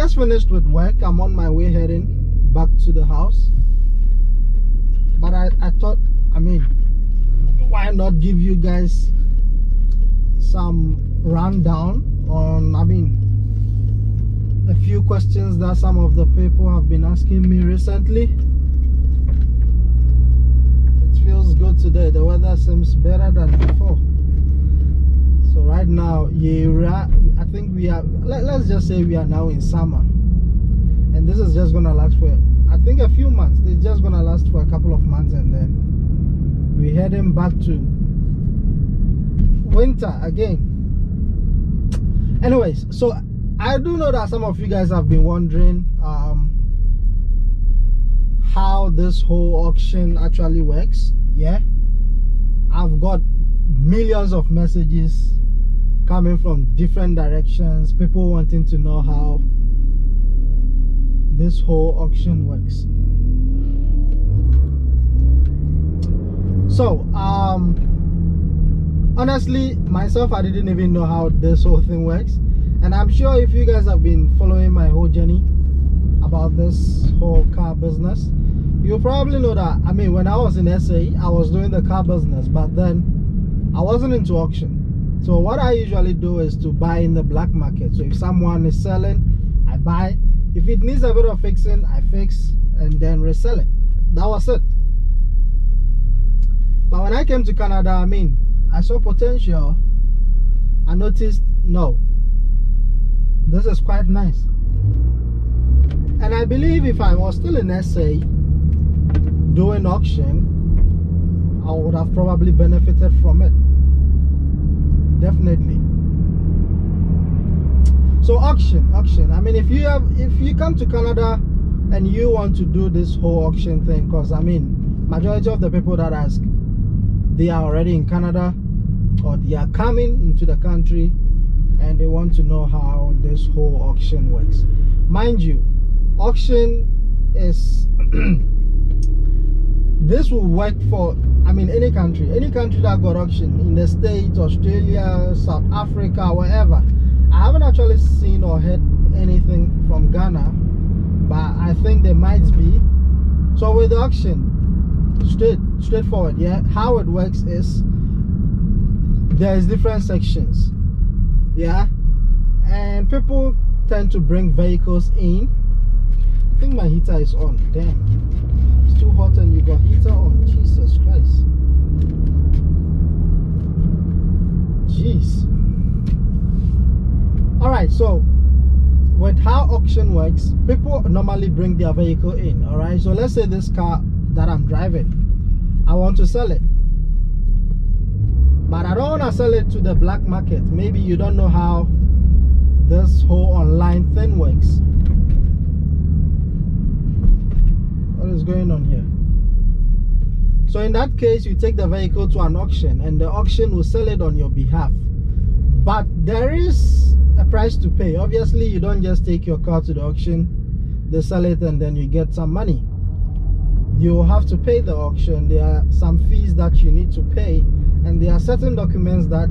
just finished with work. I'm on my way heading back to the house. But I thought, I mean, why not give you guys some rundown on, I mean, a few questions that some of the people have been asking me recently. It feels good today. The weather seems better than before. So right now, I think we are, let's just say we are now in summer. And this is just gonna last for, I think, a few months. It's just gonna last for a couple of months, and then we're heading back to winter again. Anyways, so I do know that some of you guys have been wondering how this whole auction actually works. Yeah, I've got millions of messages coming from different directions, people wanting to know how this whole auction works. So honestly, myself, I didn't even know how this whole thing works. And I'm sure if you guys have been following my whole journey about this whole car business, you probably know that, I mean, when I was in SA, I was doing the car business, but then I wasn't into auction. So what I usually do is to buy in the black market. So if someone is selling, I buy. If it needs a bit of fixing, I fix and then resell it. That was it. But when I came to Canada, I mean, I saw potential. I noticed, no, this is quite nice. And I believe if I was still in SA doing auction, I would have probably benefited from it. Definitely. So auction. I mean, if you come to Canada and you want to do this whole auction thing, because I mean, majority of the people that ask, they are already in Canada or they are coming into the country and they want to know how this whole auction works. Mind you, auction is this will work for, I mean, any country that got auction, in the States, Australia, South Africa, wherever. I haven't actually seen or heard anything from Ghana, but I think there might be. So with the auction, straightforward, yeah, how it works is there's different sections, yeah, and people tend to bring vehicles in. I think my heater is on. Damn, it's too hot and you got heater on. Jesus Christ. Jeez. Alright, so with how auction works, people normally bring their vehicle in. Alright, so let's say this car that I'm driving, I want to sell it, but I don't want to sell it to the black market. Maybe you don't know how this whole online thing works. What is going on here? So in that case, you take the vehicle to an auction and the auction will sell it on your behalf, but there is a price to pay. Obviously, you don't just take your car to the auction, they sell it and then you get some money. You have to pay the auction. There are some fees that you need to pay, and there are certain documents that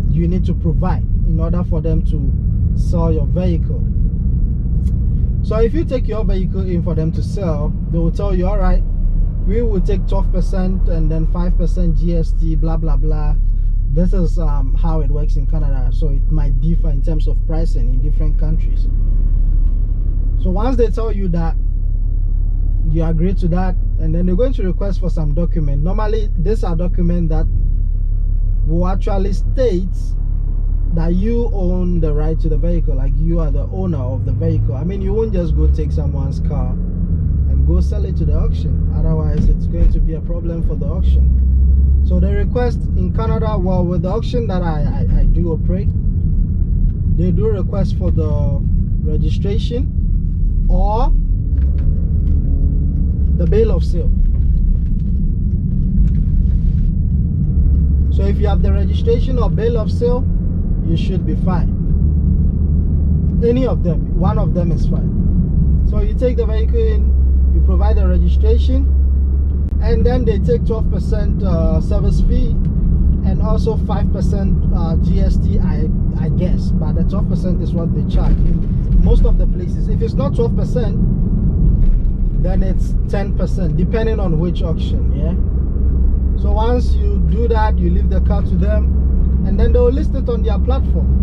you need to provide in order for them to sell your vehicle. So if you take your vehicle in for them to sell, they will tell you, all right, we will take 12% and then 5% GST, blah blah blah. This is how it works in Canada, so it might differ in terms of pricing in different countries. So once they tell you that, you agree to that, and then they're going to request for some document. Normally these are documents that will actually state that you own the right to the vehicle, like you are the owner of the vehicle. I mean, you won't just go take someone's car and go sell it to the auction, otherwise it's going to be a problem for the auction. So the request in Canada, well, with the auction that I do operate, they do request for the registration or the bill of sale. So if you have the registration or bill of sale, you should be fine. Any of them, one of them is fine. So you take the vehicle in, you provide the registration, and then they take 12% service fee and also 5% GST, I guess, but the 12% is what they charge. most of the places. If it's not 12%, then it's 10%, depending on which auction. Yeah. So once you do that, you leave the car to them, and then they will list it on their platform.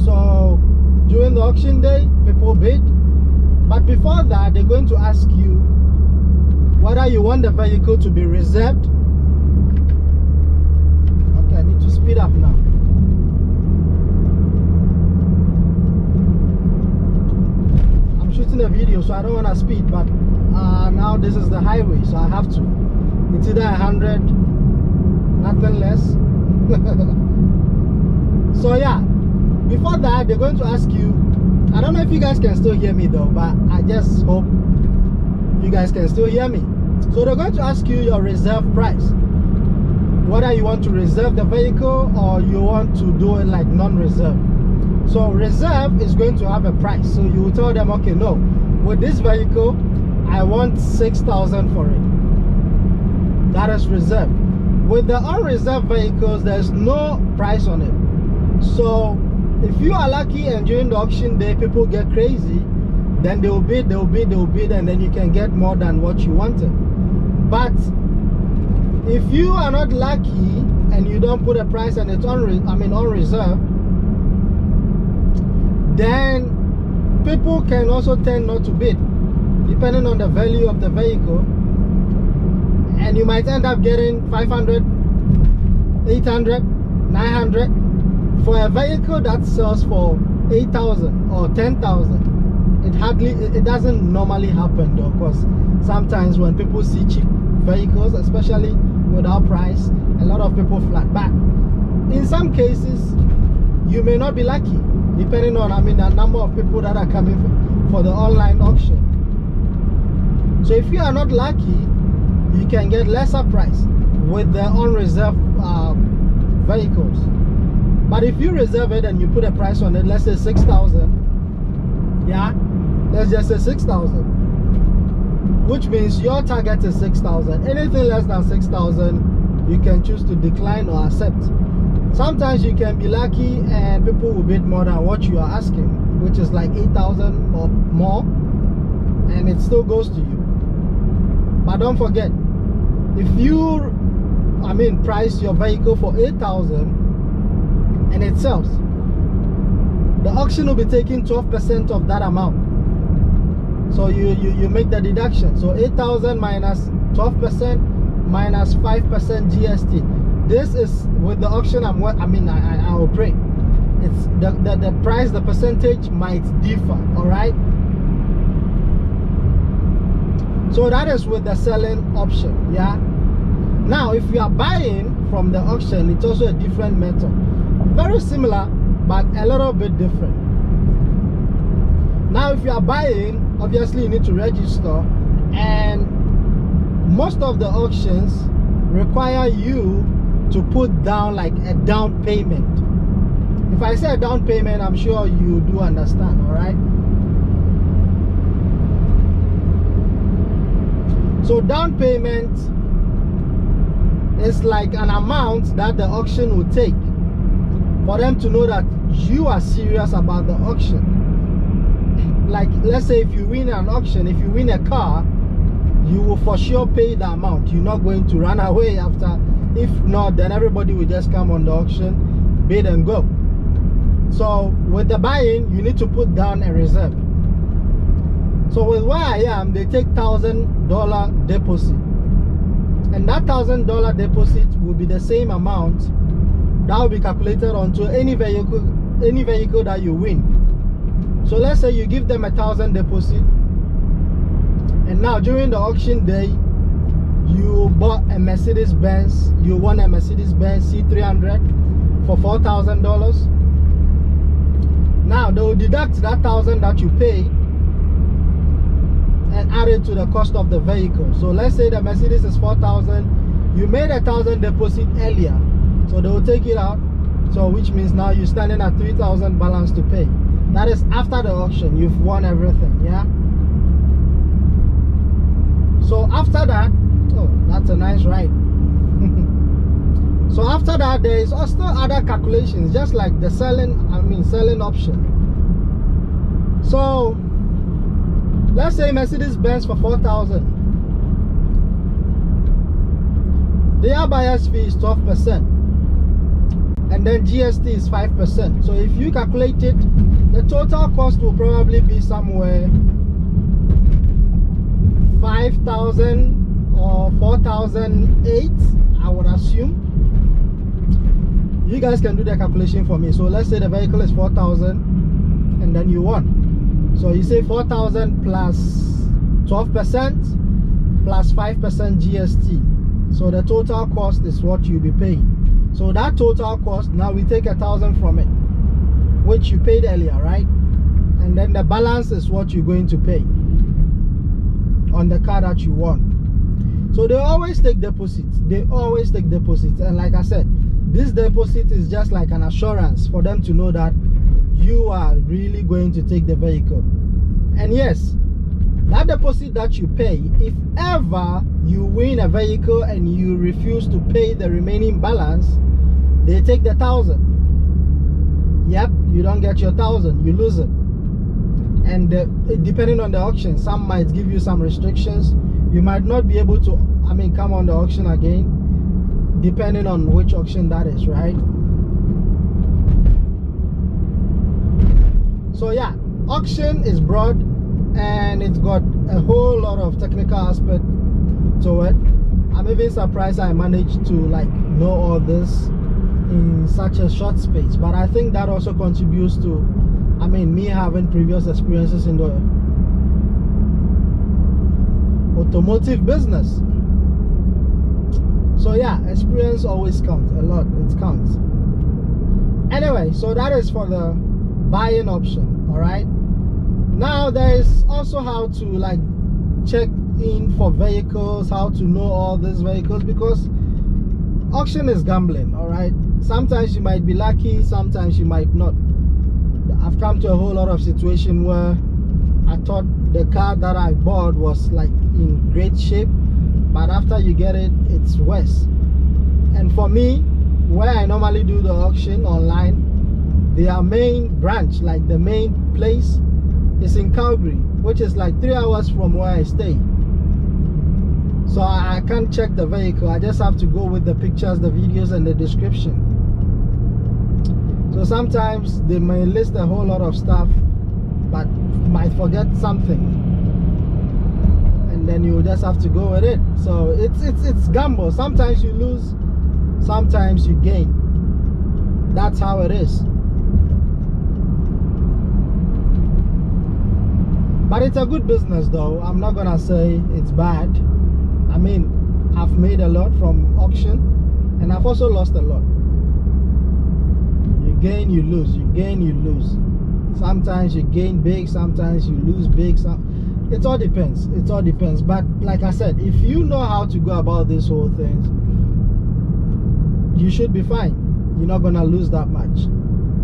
So during the auction day, people bid, but before that, they're going to ask you whether you want the vehicle to be reserved. Okay, I need to speed up now. I'm shooting a video, so I don't want to speed, but now this is the highway, so I have to. It's either 100, nothing less. So yeah, before that, they're going to ask you, I don't know if you guys can still hear me though, but I just hope you guys can still hear me. So they're going to ask you your reserve price, whether you want to reserve the vehicle or you want to do it like non-reserve. So reserve is going to have a price, so you will tell them, okay, no, with this vehicle I want 6,000 for it. That is reserved. With the unreserved vehicles, there's no price on it. So if you are lucky and during the auction day people get crazy, then they'll bid, and then you can get more than what you wanted. But if you are not lucky and you don't put a price and it's unreserved, then people can also tend not to bid, depending on the value of the vehicle. And you might end up getting 500, 800, 900 for a vehicle that sells for 8,000 or 10,000. It doesn't normally happen though, because sometimes when people see cheap vehicles, especially without price, a lot of people flat. But in some cases, you may not be lucky, depending on the number of people that are coming for the online auction. So if you are not lucky, you can get lesser price with the unreserved vehicles. But if you reserve it and you put a price on it, let's say 6,000, yeah, let's just say 6,000, which means your target is 6,000. Anything less than 6,000, you can choose to decline or accept. Sometimes you can be lucky and people will bid more than what you are asking, which is like 8,000 or more, and it still goes to you. But don't forget, if you price your vehicle for 8,000 and it sells, the auction will be taking 12% of that amount. So you make the deduction. So 8,000 minus 12% minus 5% GST. This is with the auction I operate. It's the price, the percentage might differ, all right? So that is with the selling option, yeah? Now, if you are buying from the auction, it's also a different method. Very similar, but a little bit different. Now, if you are buying, obviously you need to register, and most of the auctions require you to put down like a down payment. If I say a down payment, I'm sure you do understand, all right? So down payment is like an amount that the auction will take for them to know that you are serious about the auction. Like, let's say if you win an auction, if you win a car, you will for sure pay the amount. You're not going to run away after. If not, then everybody will just come on the auction, bid and go. So with the buying, you need to put down a reserve. So with where I am, they take $1,000 deposit, and that $1,000 deposit will be the same amount that will be calculated onto any vehicle that you win. So let's say you give them $1,000 deposit, and now during the auction day, you bought a Mercedes-Benz, you won a Mercedes-Benz C300 for $4,000. Now they will deduct that $1,000 that you pay and add it to the cost of the vehicle. So let's say the Mercedes is $4,000, you made $1,000 deposit earlier, so they will take it out. So which means now you're standing at $3,000 balance to pay. That is after the auction, you've won everything, yeah? So after that, oh, that's a nice ride. So after that, there is also other calculations, just like the selling option. So let's say Mercedes-Benz for 4,000. Their buyer's fee is 12%. And then GST is 5%. So if you calculate it, the total cost will probably be somewhere 5,000 or 4,008, I would assume. You guys can do the calculation for me. So let's say the vehicle is 4,000 and then you won. So you say 4,000 plus 12% plus 5% GST. So the total cost is what you'll be paying. So that total cost, now we take 1,000 from it, which you paid earlier, right? And then the balance is what you're going to pay on the car that you won. So they always take deposits. They always take deposits. And like I said, this deposit is just like an assurance for them to know that you are really going to take the vehicle. And yes, that deposit that you pay, if ever you win a vehicle and you refuse to pay the remaining balance, they take the 1,000. Yep, you don't get your 1,000, you lose it. And depending on the auction, some might give you some restrictions. You might not be able to, come on the auction again, depending on which auction that is, right? So yeah, auction is broad and it's got a whole lot of technical aspect to it. I'm even surprised I managed to know all this in such a short space, but I think that also contributes to me having previous experiences in the automotive business. So yeah, experience always counts a lot. It counts. Anyway, so that is for the buying option. All right, now there is also how to check in for vehicles, how to know all these vehicles, because auction is gambling. All right, sometimes you might be lucky, sometimes you might not. I've come to a whole lot of situation where I thought the car that I bought was in great shape, but after you get it, it's worse. And for me, where I normally do the auction online, their main branch, the main place, is in Calgary, which is 3 hours from where I stay. So I can't check the vehicle. I just have to go with the pictures, the videos, and the description. So sometimes they may list a whole lot of stuff, but might forget something, and then you just have to go with it. So it's gamble. Sometimes you lose, sometimes you gain. That's how it is. But it's a good business though. I'm not gonna say it's bad. I've made a lot from auction, and I've also lost a lot. You gain, you lose. You gain, you lose. Sometimes you gain big, sometimes you lose big. It all depends. It all depends. But like I said, if you know how to go about this whole thing, you should be fine. You're not gonna lose that much.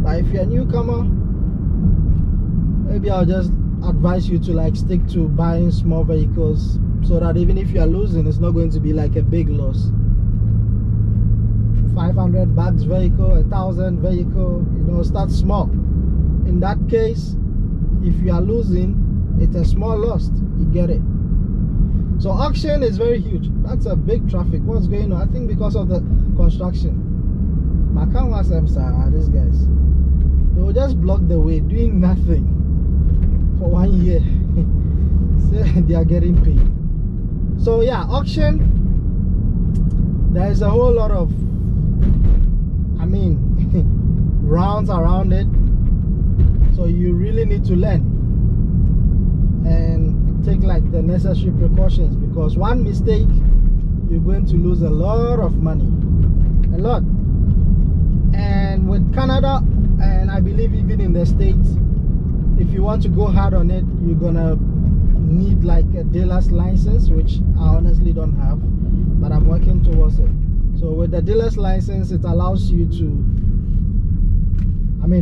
But if you're a newcomer, maybe I'll just advise you to stick to buying small vehicles, so that even if you are losing, it's not going to be a big loss. 500 bucks vehicle, 1,000 vehicle, start small. In that case, if you are losing, it's a small loss. You get it? So auction is very huge. That's a big traffic. What's going on? I think because of the construction. These guys, they will just block the way, doing nothing for 1 year. So they are getting paid. So yeah, auction, there is a whole lot of rounds around it. So you really need to learn and take the necessary precautions, because one mistake, you're going to lose a lot of money. A lot. And with Canada, and I believe even in the States, if you want to go hard on it, you're gonna need a dealer's license, which I honestly don't have, but I'm working towards it. So with the dealer's license, it allows you to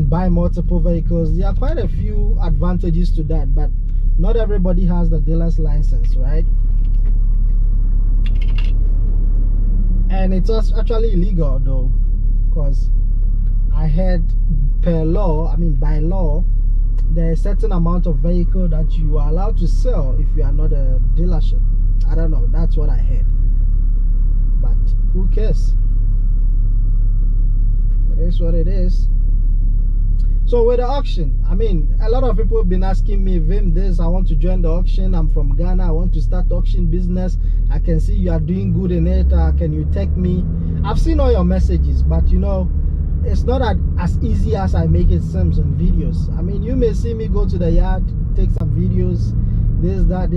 buy multiple vehicles. There are quite a few advantages to that, but not everybody has the dealer's license, right? And it's actually illegal though, because I heard by law, there's a certain amount of vehicle that you are allowed to sell if you are not a dealership. I don't know, that's what I heard, but who cares? It is what it is. So with the auction, I mean, a lot of people have been asking me, Vim, this, I want to join the auction, I'm from Ghana, I want to start auction business, I can see you are doing good in it, can you take me? I've seen all your messages, but you know, it's not as easy as I make it seem on videos. I mean, you may see me go to the yard, take some videos, this, that.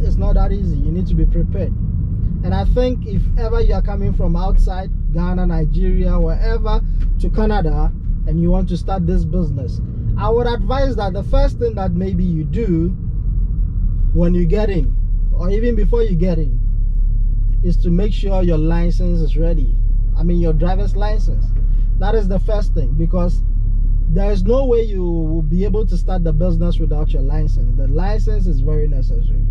It's not that easy. You need to be prepared. And I think if ever you are coming from outside Ghana, Nigeria, wherever, to Canada, and you want to start this business, I would advise that the first thing that maybe you do when you get in, or even before you get in, is to make sure your license is ready. I mean, your driver's license. That is the first thing, because there is no way you will be able to start the business without your license. The license is very necessary.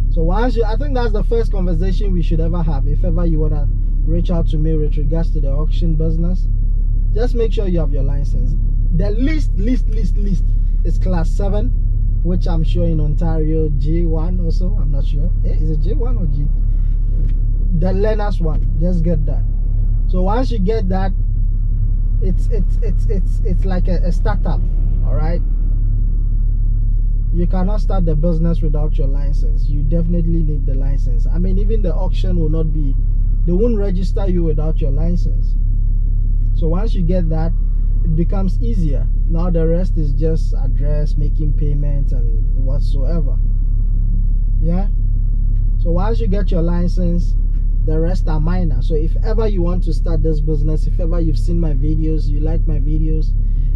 So once you, I think that's the first conversation we should ever have. If ever you want to reach out to me with regards to the auction business, just make sure you have your license. The least is class 7, which I'm sure in Ontario G1 also. I'm not sure. Is it G1 or G? The learner's one. Just get that. So once you get that, it's like a startup. All right. You cannot start the business without your license. You definitely need the license. I mean, even the auction will not be, they won't register you without your license. So once you get that, it becomes easier. Now the rest is just address, making payments and whatsoever. Yeah. So once you get your license, the rest are minor. So if ever you want to start this business, if ever you've seen my videos, you like my videos,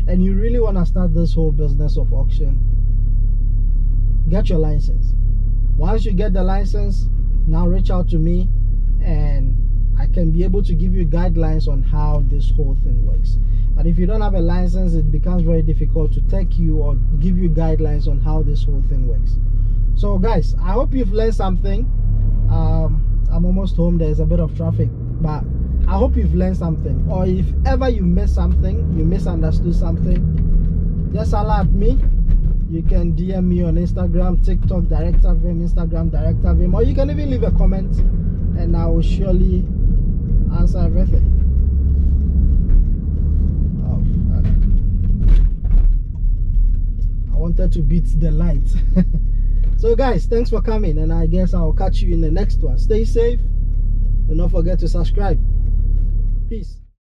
and you really want to start this whole business of auction, get your license. Once you get the license, now reach out to me and I can be able to give you guidelines on how this whole thing works. But if you don't have a license, it becomes very difficult to take you or give you guidelines on how this whole thing works. So guys, I hope you've learned something. I'm almost home. There's a bit of traffic, but I hope you've learned something. Or if ever you missed something, you misunderstood something, just holler at me. You can DM me on Instagram, TikTok, Director Vim, Instagram, Director Vim, or you can even leave a comment and I will surely answer everything. I wanted to beat the light. So guys, thanks for coming, and I guess I'll catch you in the next one. Stay safe. Do not forget to subscribe. Peace.